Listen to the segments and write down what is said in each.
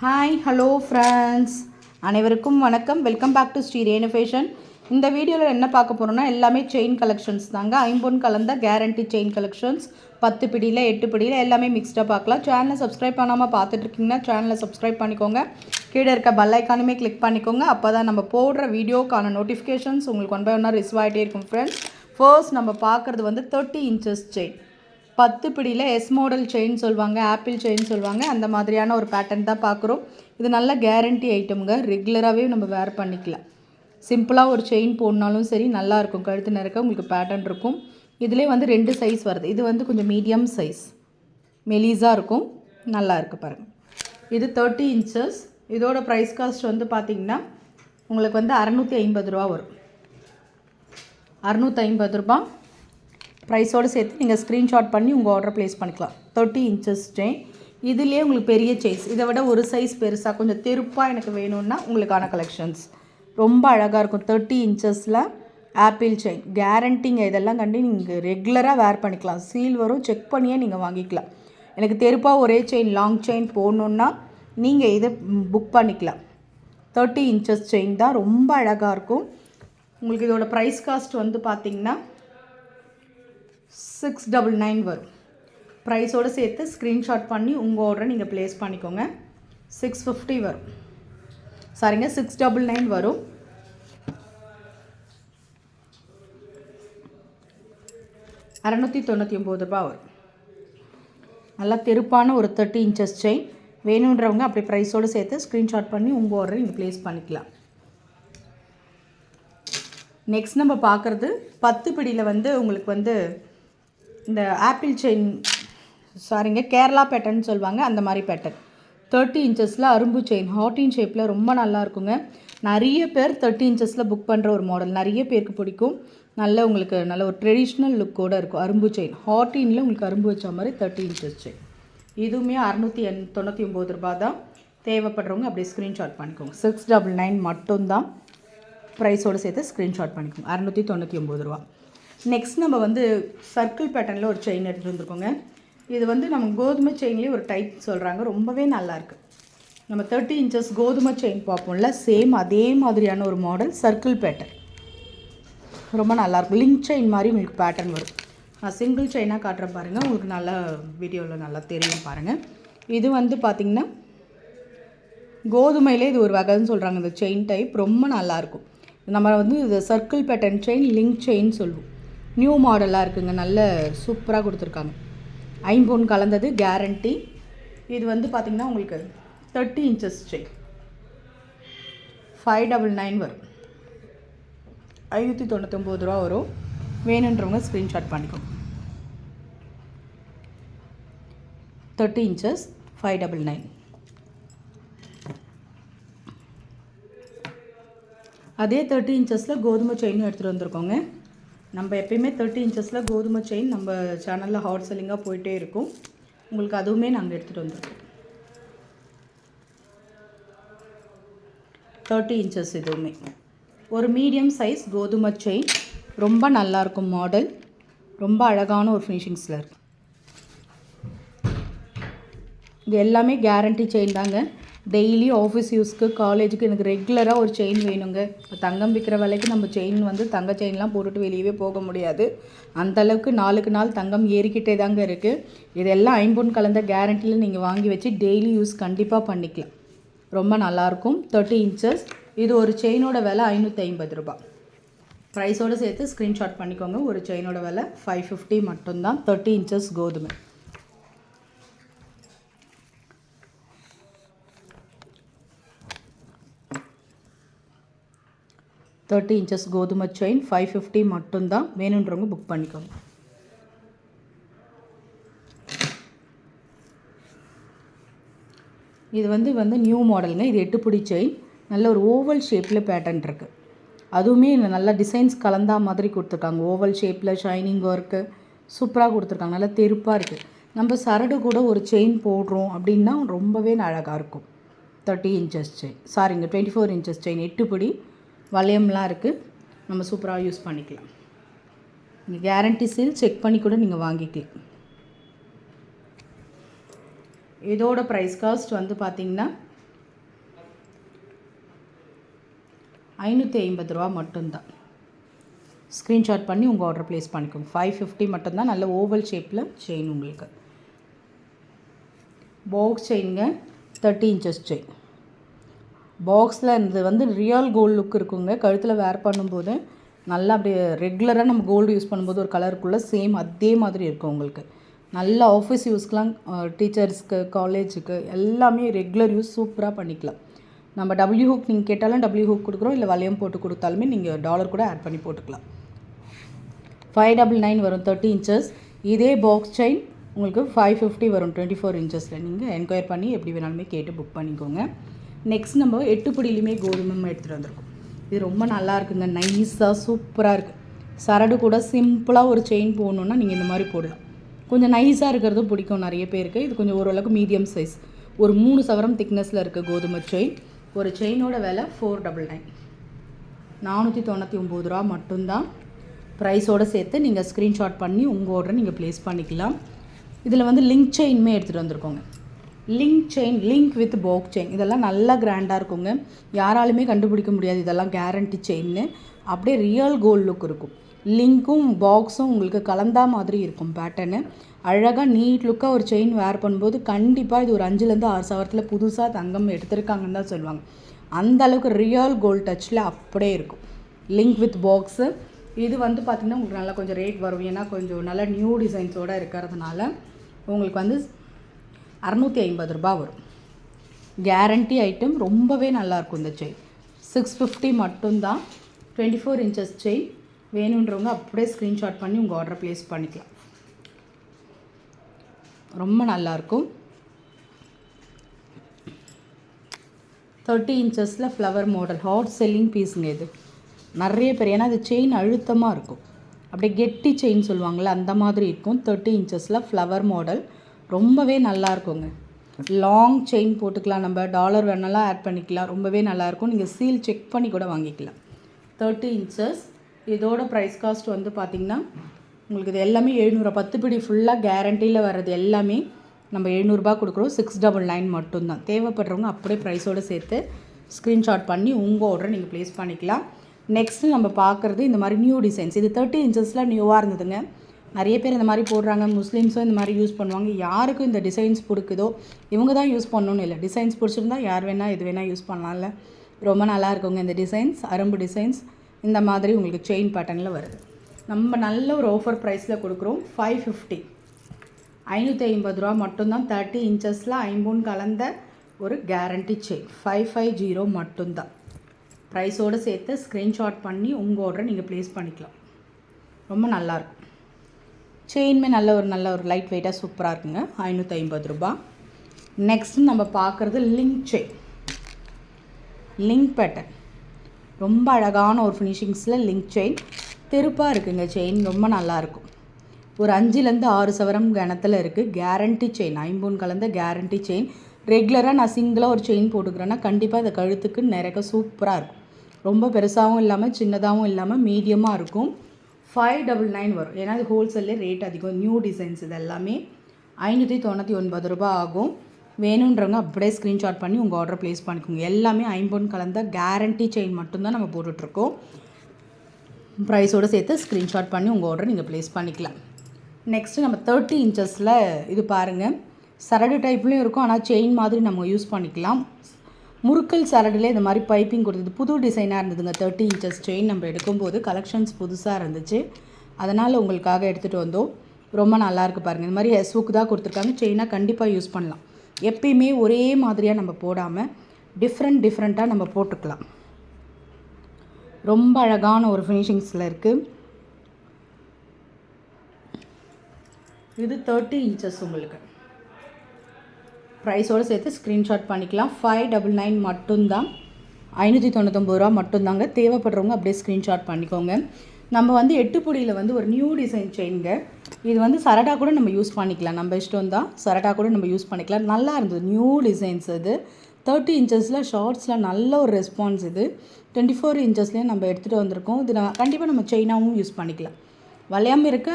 Hi hello friends, அனைவருக்கும் வணக்கம். Welcome back to Shri Renu fashion. இந்த வீடியோவில் என்ன பார்க்க போகிறோன்னா எல்லாமே செயின் கலெக்ஷன்ஸ் தாங்க. ஐம்பொன் கலந்த கேரண்டி செயின் கலெக்ஷன்ஸ் 10 பிடியில் 8 பிடியில் எல்லாமே மிக்ஸ்டாக பார்க்கலாம். சேனலை சப்ஸ்கிரைப் பண்ணாமல் பார்த்துட்ருக்கீங்கன்னா சேனலை சப்ஸ்கிரைப் பண்ணிக்கோங்க. கீழே இருக்க பெல் ஐக்கானுமே கிளிக் பண்ணிக்கோங்க. அப்போ தான் நம்ம போடுற வீடியோக்கான நோட்டிஃபிகேஷன்ஸ் உங்களுக்கு ஒன் பை ஒன்னாக ரிசீவ் ஆகிட்டே இருக்கும் ஃப்ரெண்ட்ஸ். ஃபர்ஸ்ட் நம்ம பார்க்குறது வந்து 30 இன்ச்சஸ் செயின். 10 பிடியில் எஸ் மாடல் செயின் சொல்லுவாங்க, ஆப்பிள் செயின் சொல்லுவாங்க. அந்த மாதிரியான ஒரு பேட்டர்ன் தான் பார்க்குறோம். இது நல்ல கேரண்டி ஐட்டமுங்க. ரெகுலராகவே நம்ம வேர் பண்ணிக்கலாம். சிம்பிளாக ஒரு செயின் போடனாலும் சரி நல்லாயிருக்கும். கழுத்து நிறக்க உங்களுக்கு பேட்டர்ன் இருக்கும். இதிலே வந்து 2 சைஸ் வருது. இது வந்து கொஞ்சம் மீடியம் சைஸ், மெலிஸாக இருக்கும், நல்லா இருக்குது பாருங்கள். இது 30 இன்ச்சஸ். இதோட ப்ரைஸ் காஸ்ட் வந்து பார்த்திங்கன்னா உங்களுக்கு வந்து 650 ரூபா வரும். 650 ரூபா ப்ரைஸோடு சேர்த்து நீங்கள் ஸ்க்ரீன்ஷாட் பண்ணி உங்கள் ஆர்டர் ப்ளேஸ் பண்ணிக்கலாம். 30 இன்ச்சஸ் செயின். இதுலேயே உங்களுக்கு பெரிய சைஸ், இதை விட ஒரு சைஸ் பெருசாக கொஞ்சம் தெருப்பாக எனக்கு வேணும்னா உங்களுக்கான கலெக்ஷன்ஸ் ரொம்ப அழகாக இருக்கும். 30 இன்ச்சஸில் ஆப்பிள் செயின் கேரண்டிங்க. இதெல்லாம் கண்டு நீங்கள் ரெகுலராக வேர் பண்ணிக்கலாம். சீல் வரும், செக் பண்ணியே நீங்கள் வாங்கிக்கலாம். எனக்கு தெருப்பாக ஒரே செயின் லாங் செயின் போடணுன்னா நீங்கள் இதை புக் பண்ணிக்கலாம். 30 இன்ச்சஸ் செயின் தான், ரொம்ப அழகாக இருக்கும். உங்களுக்கு இதோட ப்ரைஸ் காஸ்ட் வந்து பார்த்திங்கன்னா 699 வரும். ப்ரைஸோடு சேர்த்து ஸ்க்ரீன்ஷாட் பண்ணி உங்கள் ஆர்டரை நீங்கள் ப்ளேஸ் பண்ணிக்கோங்க. 650 வரும், சரிங்க, 699 வரும். ₹699 வரும். நல்லா தெருப்பான ஒரு 30 இன்ச்சஸ் செயின் வேணுன்றவங்க அப்படி ப்ரைஸோடு சேர்த்து ஸ்க்ரீன்ஷாட் பண்ணி உங்கள் ஆர்டரை நீங்கள் ப்ளேஸ் பண்ணிக்கலாம். நெக்ஸ்ட் நம்ம பார்க்குறது 10 பிடியில் வந்து உங்களுக்கு வந்து இந்த ஆப்பிள் செயின், சாரிங்க, கேரளா பேட்டர்ன் சொல்லுவாங்க, அந்த மாதிரி பேட்டர்ன். 30 இன்ச்சஸில் அரும்பு செயின் ஹார்டின் ஷேப்பில் ரொம்ப நல்லா இருக்குங்க. நிறைய பேர் 30 இன்ச்சஸில் புக் பண்ணுற ஒரு மாடல், நிறைய பேருக்கு பிடிக்கும். நல்ல உங்களுக்கு நல்ல ஒரு ட்ரெடிஷ்னல் லுக்கோடு இருக்கும். அரும்பு செயின் ஹார்டினில் உங்களுக்கு அரும்பு வச்ச மாதிரி 30 இன்ச்சஸ் செயின். இதுவுமே 699 ரூபா தான். தேவைப்படுறவங்க அப்படியே ஸ்க்ரீன்ஷாட் பண்ணிக்கோங்க. 699 மட்டும்தான். ப்ரைஸோடு சேர்த்து ஸ்க்ரீன்ஷாட் பண்ணிக்கோங்க. 699 ரூபா. நெக்ஸ்ட் நம்ம வந்து சர்க்கிள் பேட்டர்னில் ஒரு செயின் எடுத்துகிட்டு வந்துருக்கோங்க. இது வந்து நம்ம கோதுமை செயின்லேயே ஒரு டைப் சொல்கிறாங்க, ரொம்பவே நல்லாயிருக்கு. நம்ம 30 இன்ச்சஸ் கோதுமை செயின் பார்ப்போம்ல, சேம் அதே மாதிரியான ஒரு மாடல் சர்க்கிள் பேட்டர்ன், ரொம்ப நல்லாயிருக்கும். லிங்க் செயின் மாதிரி உங்களுக்கு பேட்டர்ன் வரும். நான் சிங்கிள் செயினாக காட்டுறேன் பாருங்கள், உங்களுக்கு நல்லா வீடியோவில் நல்லா தெரியும் பாருங்கள். இது வந்து பார்த்திங்கன்னா கோதுமையிலே இது ஒரு வகைன்னு சொல்கிறாங்க. இந்த செயின் டைப் ரொம்ப நல்லாயிருக்கும். நம்ம வந்து இது circle pattern chain, link chain சொல்லுவோம். நியூ மாடலாக இருக்குங்க, நல்ல சூப்பராக கொடுத்துருக்காங்க. ஐம்பொன் கலந்தது கேரண்டி. இது வந்து பார்த்திங்கன்னா உங்களுக்கு 30 இன்ச்சஸ் செயின் 599 வரும். 599 ரூபா வரும். வேணுன்றவங்க ஸ்க்ரீன்ஷாட் பண்ணிக்கோங்க. 30 இன்ச்சஸ் 599. அதே 30 இன்ச்சஸில் கோதுமை செயினும் எடுத்துகிட்டு வந்திருக்கோங்க. நம்ம எப்பயுமே 30 இன்ச்சஸில் கோதுமை செயின் நம்ம சேனலில் ஹாட் செல்லிங்காக போயிட்டே இருக்கும். உங்களுக்கு அதுவுமே நாங்கள் எடுத்துகிட்டு வந்திருக்கோம். 30 இன்ச்சஸ் இதுவுமே ஒரு மீடியம் சைஸ் கோதுமை செயின், ரொம்ப நல்லாயிருக்கும் மாடல். ரொம்ப அழகான ஒரு ஃபினிஷிங்ஸில் இருக்குது. இது எல்லாமே கேரண்டி செயின் தாங்க. டெய்லி ஆஃபீஸ் யூஸ்க்கு, காலேஜுக்கு எனக்கு ரெகுலராக ஒரு செயின் வேணுங்க. இப்போ தங்கம் விற்கிற விலைக்கு நம்ம செயின் வந்து தங்க செயின்லாம் போட்டுட்டு வெளியவே போக முடியாது. அந்தளவுக்கு நாளுக்கு நாள் தங்கம் ஏறிக்கிட்டே தாங்க இருக்குது. இதெல்லாம் ஐம்பொன் கலந்த கேரண்டியில் நீங்கள் வாங்கி வச்சு டெய்லி யூஸ் கண்டிப்பாக பண்ணிக்கலாம். ரொம்ப நல்லாயிருக்கும். 30 இன்ச்சஸ். இது ஒரு செயினோட விலை 550 ரூபா. ப்ரைஸோடு சேர்த்து ஸ்க்ரீன்ஷாட் பண்ணிக்கோங்க. ஒரு செயினோட விலை 550 மட்டும்தான். 30 இன்ச்சஸ் கோதுமை. தேர்ட்டி இன்ச்சஸ் கோதுமை செயின் 550 மட்டும்தான். வேணுன்றவங்க புக் பண்ணிக்கோங்க. இது வந்து நியூ மாடலுங்க. இது 8 பிடி செயின், நல்ல ஒரு ஓவல் ஷேப்பில் பேட்டர்ன் இருக்குது. அதுவுமே நல்லா டிசைன்ஸ் கலந்தா மாதிரி கொடுத்துருக்காங்க. ஓவல் ஷேப்பில் ஷைனிங் ஒர்க்கு சூப்பராக கொடுத்துருக்காங்க. நல்லா தெருப்பாக இருக்குது. நம்ம சரடு கூட ஒரு செயின் போடுறோம் அப்படின்னா ரொம்பவே அழகாக இருக்கும். 30 இன்ச்சஸ் செயின், சாரிங்க 24 இன்ச்சஸ் செயின், 8 பிடி வளையம்லாம் இருக்குது. நம்ம சூப்பராக யூஸ் பண்ணிக்கலாம். நீங்கள் கேரண்டி சீல் செக் பண்ணி கூட நீங்கள் வாங்கிக்கலாம். இதோட ப்ரைஸ் காஸ்ட் வந்து பார்த்திங்கன்னா 550 மட்டும்தான். ஸ்க்ரீன்ஷாட் பண்ணி உங்கள் ஆர்டர் ப்ளேஸ் பண்ணிக்கோங்க. 550 மட்டும்தான். நல்ல ஓவல் ஷேப்பில் செயின் உங்களுக்கு. பாக்ஸ் செயினுங்க, 30 இன்ச்சஸ் செயின். பாக்ஸில் இது வந்து ரியல் கோல்டு லுக் இருக்குங்க. கழுத்தில் வேர் பண்ணும்போது நல்லா அப்படியே ரெகுலராக நம்ம கோல்டு யூஸ் பண்ணும்போது ஒரு கலருக்குள்ளே சேம் அதே மாதிரி இருக்கும் உங்களுக்கு. நல்ல ஆஃபீஸ் யூஸ்க்கெலாம், டீச்சர்ஸ்க்கு, காலேஜுக்கு எல்லாமே ரெகுலர் யூஸ் சூப்பராக பண்ணிக்கலாம். நம்ம டபிள்யூ ஹூக் நீங்கள் கேட்டாலும் டபிள்யூ ஹூக் கொடுக்குறோம், இல்லை வளையம் போட்டு கொடுத்தாலுமே நீங்கள் டாலர் கூட ஆட் பண்ணி போட்டுக்கலாம். 599 வரும் 30 இன்ச்சஸ். இதே பாக்ஸ் செயின் உங்களுக்கு 550 வரும் 24 இன்ச்சஸில். நீங்கள் என்கொயர் பண்ணி எப்படி வேணாலுமே கேட்டு புக் பண்ணிக்கோங்க. நெக்ஸ்ட் நம்ம 8 பிடிலையுமே கோதுமை எடுத்துகிட்டு வந்திருக்கோம். இது ரொம்ப நல்லா இருக்குங்க, நைஸாக சூப்பராக இருக்குது. சரடு கூட சிம்பிளாக ஒரு செயின் போடணுன்னா நீங்கள் இந்த மாதிரி போடலாம். கொஞ்சம் நைஸாக இருக்கிறதும் பிடிக்கும் நிறைய பேருக்கு. இது கொஞ்சம் ஓரளவுக்கு மீடியம் சைஸ், ஒரு 3 சவரம் திக்னஸில் இருக்குது கோதுமை செயின். ஒரு செயினோட விலை 499, 499 ரூபா மட்டும்தான். ப்ரைஸோடு சேர்த்து நீங்கள் ஸ்க்ரீன்ஷாட் பண்ணி உங்கள் ஆர்டரை நீங்கள் ப்ளேஸ் பண்ணிக்கலாம். இதில் வந்து லிங்க் செயினுமே எடுத்துகிட்டு வந்திருக்கோங்க. Link chain, link with box chain, இதெல்லாம் நல்லா கிராண்டாக இருக்குங்க. யாராலுமே கண்டுபிடிக்க முடியாது இதெல்லாம் கேரண்டி செயின்னு. அப்படியே ரியல் கோல்டு லுக் இருக்கும். லிங்க்கும் பாக்ஸும் உங்களுக்கு கலந்தா மாதிரி இருக்கும் பேட்டர்னு. அழகாக நீட் லுக்காக ஒரு செயின் வேர் பண்ணும்போது கண்டிப்பாக இது ஒரு 5லேருந்து 6 சவரத்தில் புதுசாக தங்கம் எடுத்திருக்காங்கன்னு தான் சொல்லுவாங்க. அந்த அளவுக்கு ரியல் கோல்டு டச்சில் அப்படியே இருக்கும். Link with box. இது வந்து பார்த்திங்கன்னா உங்களுக்கு நல்லா கொஞ்சம் ரேட் வரும். ஏன்னா கொஞ்சம் நல்லா நியூ டிசைன்ஸோடு இருக்கிறதுனால உங்களுக்கு வந்து 650 ரூபா வரும். கேரண்டி ஐட்டம், ரொம்பவே நல்லாயிருக்கும் இந்த செயின். 650 மட்டும்தான். 24 இன்ச்சஸ் செயின். வேணுன்றவங்க அப்படியே ஸ்க்ரீன்ஷாட் பண்ணி உங்கள் ஆர்டரை ப்ளேஸ் பண்ணிக்கலாம். ரொம்ப நல்லாயிருக்கும். 30 இன்ச்சஸில் ஃப்ளவர் மாடல், ஹாட் செல்லிங் பீஸுங்க இது. நிறைய பேர், ஏன்னா அது செயின் அழுத்தமாக இருக்கும், அப்படியே கெட்டி செயின் சொல்லுவாங்கள்ல அந்த மாதிரி இருக்கும். 30 இன்ச்சஸில் ஃப்ளவர் மாடல் ரொம்பவே நல்லா இருக்குங்க. லாங் செயின் போட்டுக்கலாம், நம்ம டாலர் வேணாலும் ஆட் பண்ணிக்கலாம். ரொம்பவே நல்லாயிருக்கும். நீங்கள் சீல் செக் பண்ணி கூட வாங்கிக்கலாம். 30 இன்ச்சஸ். இதோட ப்ரைஸ் காஸ்ட் வந்து பார்த்திங்கன்னா உங்களுக்கு இது எல்லாமே 700. 10 பிடி ஃபுல்லாக கேரண்டியில் வர்றது எல்லாமே நம்ம 700 கொடுக்குறோம். 699 மட்டும்தான். தேவைப்படுறவங்க அப்படியே ப்ரைஸோடு சேர்த்து ஸ்க்ரீன்ஷாட் பண்ணி உங்கள் ஆர்டரை நீங்கள் ப்ளேஸ் பண்ணிக்கலாம். நெக்ஸ்ட்டு நம்ம பார்க்குறது இந்த மாதிரி நியூ டிசைன்ஸ். இது 30 இன்ச்சஸில் நியூவாக இருந்ததுங்க. நிறைய பேர் இந்த மாதிரி போடுறாங்க. முஸ்லீம்ஸும் இந்த மாதிரி யூஸ் பண்ணுவாங்க. யாருக்கும் இந்த டிசைன்ஸ் பிடிக்குதோ இவங்க தான் யூஸ் பண்ணணும்னு இல்லை. டிசைன்ஸ் பிடிச்சிருந்தா யார் வேணால் இது வேணால் யூஸ் பண்ணலாம்ல. ரொம்ப நல்லா இருக்குங்க இந்த டிசைன்ஸ். அரும்பு டிசைன்ஸ் இந்த மாதிரி உங்களுக்கு செயின் பேட்டர்னில் வருது. நம்ம நல்ல ஒரு ஆஃபர் ப்ரைஸில் கொடுக்குறோம். 550, 550 ரூபா மட்டும்தான். 30 இன்ச்சஸில் 5 கலந்த ஒரு கேரண்டி செயின் 550 மட்டும்தான். ப்ரைஸோடு சேர்த்து ஸ்க்ரீன்ஷாட் பண்ணி உங்கள் ஆர்டரை நீங்கள் ப்ளேஸ் பண்ணிக்கலாம். ரொம்ப நல்லாயிருக்கும். செயினுமே நல்ல ஒரு லைட் வெயிட்டாக சூப்பராக இருக்குங்க. 550 ரூபா. நெக்ஸ்ட்டு நம்ம பார்க்குறது லிங்க் செயின், லிங்க் பேட்டர்ன். ரொம்ப அழகான ஒரு ஃபினிஷிங்ஸில் லிங்க் செயின். தெருப்பாக இருக்குங்க செயின், ரொம்ப நல்லாயிருக்கும். ஒரு 5லேருந்து 6 சவரம் கணத்தில் இருக்குது. கேரண்டி செயின், 5 கலந்த கேரண்டி செயின். ரெகுலராக நான் சிங்கிளாக ஒரு செயின் போட்டுக்கிறேன்னா கண்டிப்பாக இந்த கழுத்துக்கு நிறைய சூப்பராக இருக்கும். ரொம்ப பெருசாகவும் இல்லாமல் சின்னதாகவும் இல்லாமல் மீடியமாக இருக்கும். 599 வரும். ஏன்னா இது ஹோல்சேல்லே ரேட் அதிகம். நியூ டிசைன்ஸ் இது எல்லாமே 599 ரூபா ஆகும். வேணுன்றவங்க அப்படியே ஸ்க்ரீன்ஷாட் பண்ணி உங்கள் ஆர்டர் ப்ளேஸ் பண்ணிக்கோங்க. எல்லாமே 5 கலந்த கேரண்டி செயின் மட்டும்தான் நம்ம போட்டுட்ருக்கோம். ப்ரைஸோடு சேர்த்து ஸ்க்ரீன்ஷாட் பண்ணி உங்கள் ஆர்டர் நீங்கள் ப்ளேஸ் பண்ணிக்கலாம். நெக்ஸ்ட்டு நம்ம 30 இன்ச்சஸில் இது பாருங்கள். சரடு டைப்லேயும் இருக்கும், ஆனால் செயின் மாதிரி நம்ம யூஸ் பண்ணிக்கலாம். முறுக்கல் சரடில் இந்த மாதிரி பைப்பிங் கொடுத்தது புது டிசைனாக இருந்ததுங்க. 30 இன்ச்சஸ் செயின் நம்ம எடுக்கும்போது கலெக்ஷன்ஸ் புதுசாக இருந்துச்சு, அதனால் உங்களுக்காக எடுத்துகிட்டு வந்தோம். ரொம்ப நல்லாயிருக்கு பாருங்கள். இந்த மாதிரி எஸ்வுக்கு தான் கொடுத்துருக்காங்க. செயினாக கண்டிப்பாக யூஸ் பண்ணலாம். எப்பயுமே ஒரே மாதிரியாக நம்ம போடாமல் டிஃப்ரெண்ட்டாக நம்ம போட்டுக்கலாம். ரொம்ப அழகான ஒரு ஃபினிஷிங்ஸில் இருக்குது. இது 30 இன்ச்சஸ். உங்களுக்கு ப்ரைஸோடு சேர்த்து ஸ்க்ரீன்ஷாட் பண்ணிக்கலாம். 599 மட்டும்தான். 599 ரூபா மட்டும்தாங்க. தேவைப்படுறவங்க அப்படியே ஸ்க்ரீன்ஷாட் பண்ணிக்கோங்க. நம்ம வந்து 8 பொடியில் வந்து ஒரு நியூ டிசைன் செயின்ங்க. இது வந்து சரடா கூட நம்ம யூஸ் பண்ணிக்கலாம். நம்ம இஷ்டம் தான், சரடா கூட நம்ம யூஸ் பண்ணிக்கலாம். நல்லா இருந்தது நியூ டிசைன்ஸ். இது 30 இன்ச்சஸில் ஷார்ட்ஸில் நல்ல ஒரு ரெஸ்பான்ஸ். இது 24 இன்ச்சஸ்லேயும் நம்ம எடுத்துகிட்டு வந்திருக்கோம். இது கண்டிப்பாக நம்ம செயினாகவும் யூஸ் பண்ணிக்கலாம். வளையம் இருக்க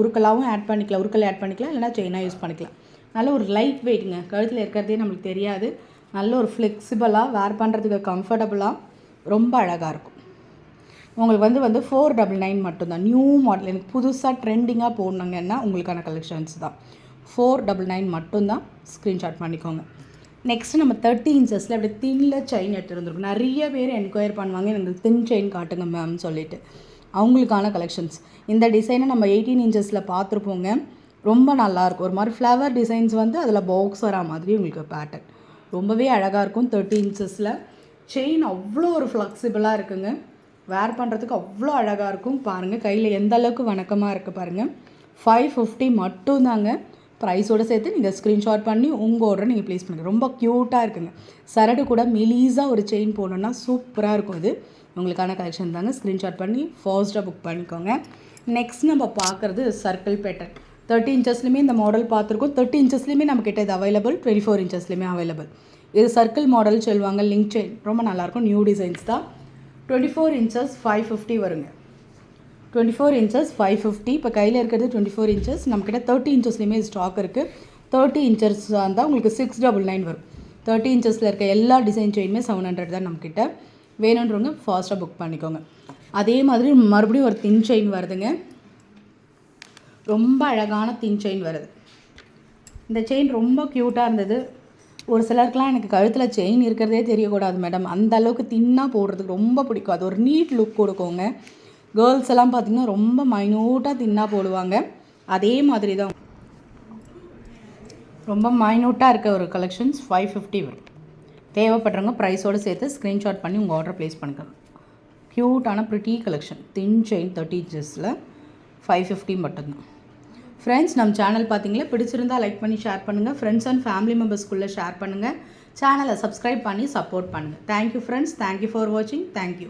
உருக்கலாகவும் ஆட் பண்ணிக்கலாம். உருக்கல் ஆட் பண்ணிக்கலாம், இல்லைனா செயினாக யூஸ் பண்ணிக்கலாம். நல்ல ஒரு லைட் வெயிட்டுங்க. கழுத்தில் இருக்கிறதே நம்மளுக்கு தெரியாது. நல்ல ஒரு ஃப்ளெக்சிபிளாக வேர் பண்ணுறதுக்கு கம்ஃபர்டபுளாக ரொம்ப அழகாக இருக்கும். உங்களுக்கு வந்து 499 மட்டும்தான். நியூ மாடல், எனக்கு புதுசாக ட்ரெண்டிங்காக போடணுங்கன்னா உங்களுக்கான கலெக்ஷன்ஸ் தான். 499 மட்டும்தான். ஸ்க்ரீன்ஷாட் பண்ணிக்கோங்க. நெக்ஸ்ட்டு நம்ம 30 இன்ச்சஸில் அப்படி தின்னில் செயின் எடுத்துருந்துருக்கும். நிறைய பேர் என்கொயர் பண்ணுவாங்க, எனக்கு தின் செயின் காட்டுங்க மேம் சொல்லிவிட்டு. அவங்களுக்கான கலெக்ஷன்ஸ். இந்த டிசைனை நம்ம 18 இன்ச்சஸில் பார்த்துருப்போங்க. ரொம்ப நல்லாயிருக்கும். ஒரு மாதிரி ஃப்ளவர் டிசைன்ஸ் வந்து அதில் பாக்ஸ் வரா மாதிரி உங்களுக்கு பேட்டர்ன் ரொம்பவே அழகாக இருக்கும். 30 இன்ச்சஸில் செயின் அவ்வளோ ஒரு ஃப்ளெக்சிபிளாக இருக்குங்க. வேர் பண்ணுறதுக்கு அவ்வளோ அழகாக இருக்கும். பாருங்கள் கையில் எந்த அளவுக்கு வணக்கமாக இருக்குது பாருங்கள். 550 மட்டும்தாங்க. ப்ரைஸோடு சேர்த்து நீங்கள் ஸ்க்ரீன்ஷாட் பண்ணி உங்கள் ஆர்டரை நீங்கள் ப்ளேஸ் பண்ணுங்கள். ரொம்ப க்யூட்டாக இருக்குங்க. சரடு கூட மெலீஸாக ஒரு செயின் போடணுன்னா சூப்பராக இருக்கும். இது உங்களுக்கான கலெக்ஷன் தாங்க. ஸ்க்ரீன்ஷாட் பண்ணி ஃபாஸ்ட்டாக புக் பண்ணிக்கோங்க. நெக்ஸ்ட் நம்ம பார்க்குறது சர்க்கிள் பேட்டர்ன். 30 இன்ச்சஸ்லையுமே இந்த மாடல் பார்த்துருக்கோம். 30 இன்ச்சஸ்லையுமே நம்மக்கிட்ட இது அவைலபிள். 24 இன்ச்சஸ்லையுமே அவைலபிள். இது சர்க்கிள் மாடல் சொல்லுவாங்க. லிங்க் செயின் ரொம்ப நல்லாயிருக்கும். நியூ டிசைன்ஸ் தான். 24 இன்ச்சஸ் 550 வருங்க. 24 இன்ச்சஸ் 550. இப்போ கையில் இருக்கிறது 24 இன்ச்சஸ். நம்மக்கிட்ட 30 இன்ச்சஸ்லையுமே ஸ்டாக் இருக்குது. 30 இன்ச்சஸ் இருந்தால் உங்களுக்கு 699 வரும். 30 இன்ச்சஸில் இருக்க எல்லா டிசைன் செயினுமே 700 தான் நம்மக்கிட்ட. வேணுன்றவங்க ஃபாஸ்ட்டாக புக் பண்ணிக்கோங்க. அதே மாதிரி மறுபடியும் ஒரு தின் செயின் வருதுங்க. ரொம்ப அழகான தின் செயின் வருது. இந்த செயின் ரொம்ப க்யூட்டாக இருந்தது. ஒரு சிலருக்குலாம் எனக்கு கழுத்தில் செயின் இருக்கிறதே தெரியக்கூடாது மேடம், அந்த அளவுக்கு தின்னாக போடுறதுக்கு ரொம்ப பிடிக்கும். அது ஒரு நீட் லுக் கொடுக்குங்க. கேர்ள்ஸ் எல்லாம் பார்த்திங்கன்னா ரொம்ப மைனூட்டாக தின்னாக போடுவாங்க. அதே மாதிரி தான் ரொம்ப மைனூட்டாக இருக்க ஒரு கலெக்ஷன்ஸ் 550 வரும். தேவைப்படுறவங்க ப்ரைஸோடு சேர்த்து ஸ்க்ரீன்ஷாட் பண்ணி உங்கள் ஆர்டர் ப்ளேஸ் பண்ணிக்கலாம். க்யூட்டான ப்ரிட்டி கலெக்ஷன். தின் செயின் 30 இன்ச்சஸில் 550 மட்டும்தான். ஃப்ரெண்ட்ஸ், நம்ம சேனல் பார்த்தீங்களா, பிடிச்சிருந்தால் லைக் பண்ணி ஷேர் பண்ணுங்கள். ஃப்ரெண்ட்ஸ் அண்ட் ஃபேமிலி மெம்பர்ஸ்குள்ளே ஷேர் பண்ணுங்கள். சேனலை சப்ஸ்கிரைப் பண்ணி சப்போர்ட் பண்ணுங்கள். Thank you friends. தேங்க்யூ ஃபார் வாட்சிங். தேங்க்யூ.